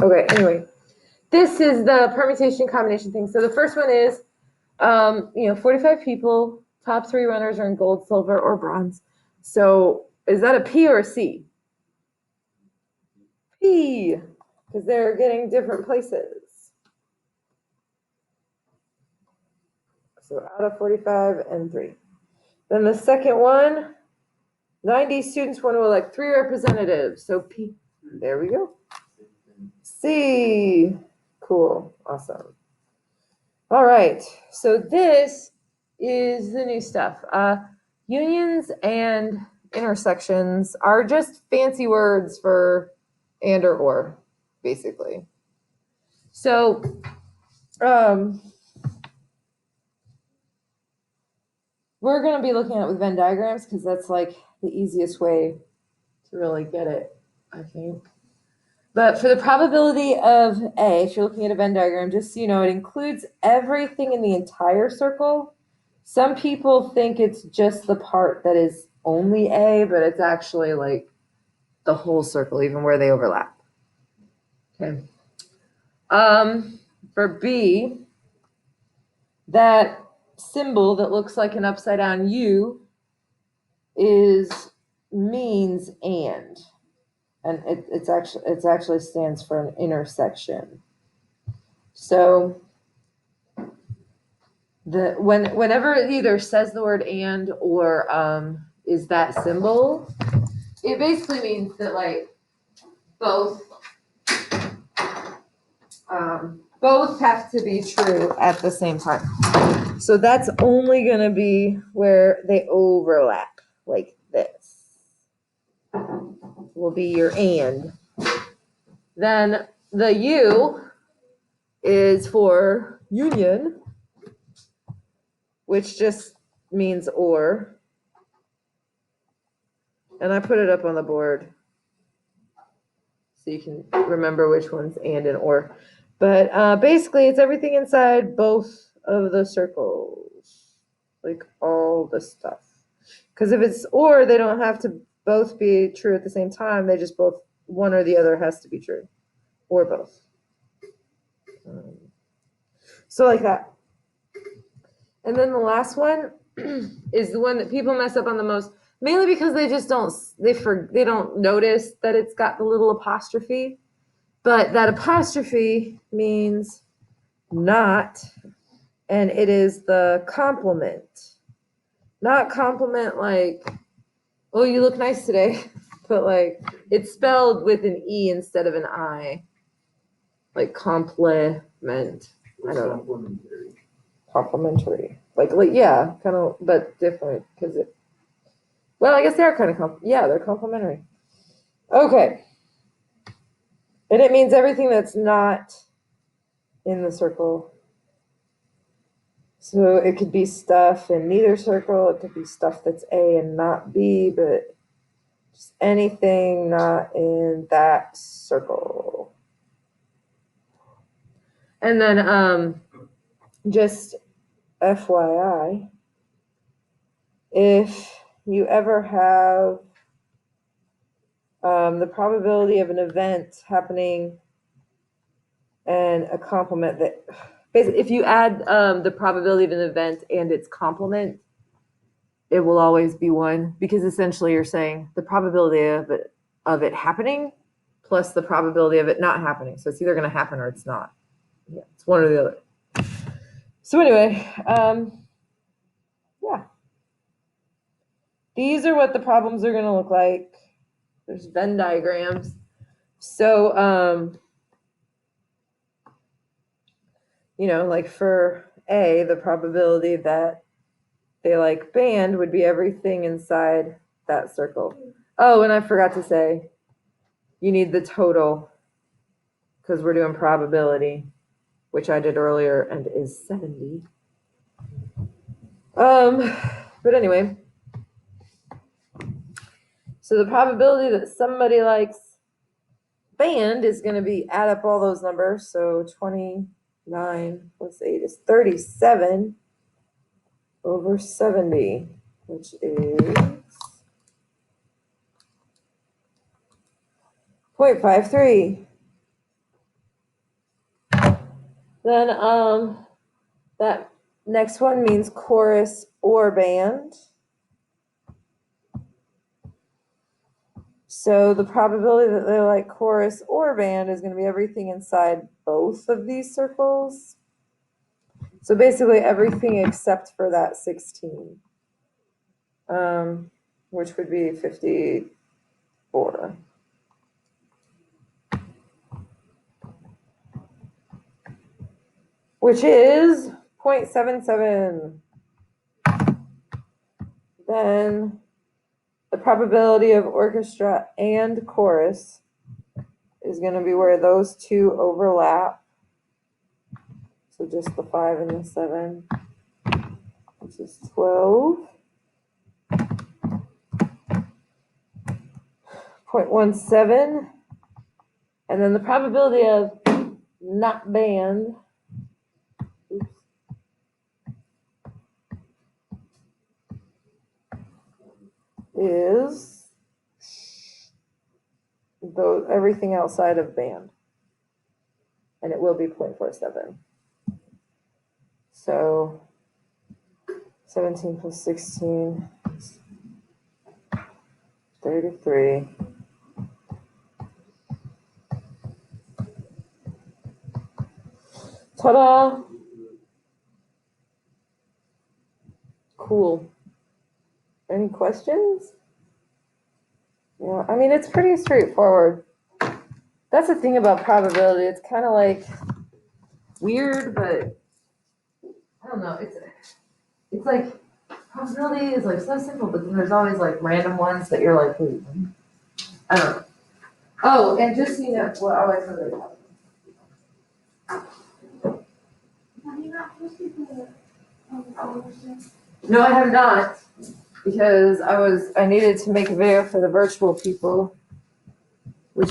Okay, anyway, this is the permutation combination thing. So the first one is, 45 people, top 3 runners are in gold, silver, or bronze. So is that a P or a C? P, because they're getting different places. So out of 45 and 3. Then the second one, 90 students want to elect 3 representatives. So P, there we go. C, cool, awesome. All right, so this is the new stuff. Unions and intersections are just fancy words for and or, basically. So, we're going to be looking at it with Venn diagrams because that's like the easiest way to really get it, I think. But for the probability of A, if you're looking at a Venn diagram, just so you know, it includes everything in the entire circle. Some people think it's just the part that is only A, but it's actually like the whole circle, even where they overlap. Okay. For B, that symbol that looks like an upside down U means and it actually stands for an intersection. So whenever it either says the word and or is that symbol, it basically means that like both have to be true at the same time. So that's only going to be where they overlap, like this will be your and. Then the U is for union, which just means or. And I put it up on the board so you can remember which one's and or. But basically, it's everything inside both of the circles, like all the stuff. Because if it's or, they don't have to both be true at the same time. They just both, one or the other has to be true, or both. So like that. And then the last one is the one that people mess up on the most, mainly because they just they don't notice that it's got the little apostrophe. But that apostrophe means not, and it is the complement. Not compliment like, oh, you look nice today, but like it's spelled with an E instead of an I. Like complement. I don't know. Complementary. Like yeah, kind of, but different because it. Well, I guess they are kind of they're complementary. Okay. And it means everything that's not in the circle. So it could be stuff in neither circle. It could be stuff that's A and not B, but just anything not in that circle. And then just FYI, if you ever have the probability of an event happening and a complement that basically, if you add the probability of an event and its complement, it will always be 1 because essentially you're saying the probability of it happening plus the probability of it not happening. So it's either going to happen or it's not. Yeah, it's one or the other. So anyway, yeah. These are what the problems are going to look like. There's Venn diagrams. So, like for A, the probability that they like band would be everything inside that circle. Oh, and I forgot to say, you need the total because we're doing probability, which I did earlier and is 70. But anyway, so the probability that somebody likes band is going to be add up all those numbers. So 29 plus 8 is 37 over 70, which is 0.53. Then that next one means chorus or band. So the probability that they're like chorus or band is going to be everything inside both of these circles. So basically everything except for that 16, which would be 54. Which is 0.77. Then the probability of orchestra and chorus is going to be where those two overlap. So just the 5 and the 7, which is 12. 0.17. And then the probability of not band, is everything outside of band. And it will be 0.47. So 17 plus 16 is 33. Ta-da! Cool. Any questions? Yeah, I mean, it's pretty straightforward. That's the thing about probability. It's kind of like weird, but I don't know. It's like probability is like so simple, but then there's always like random ones that you're like, wait, I don't know. Oh, and just so you know, well, I always forget. Have you not posted the No, I have not, because I needed to make a video for the virtual people.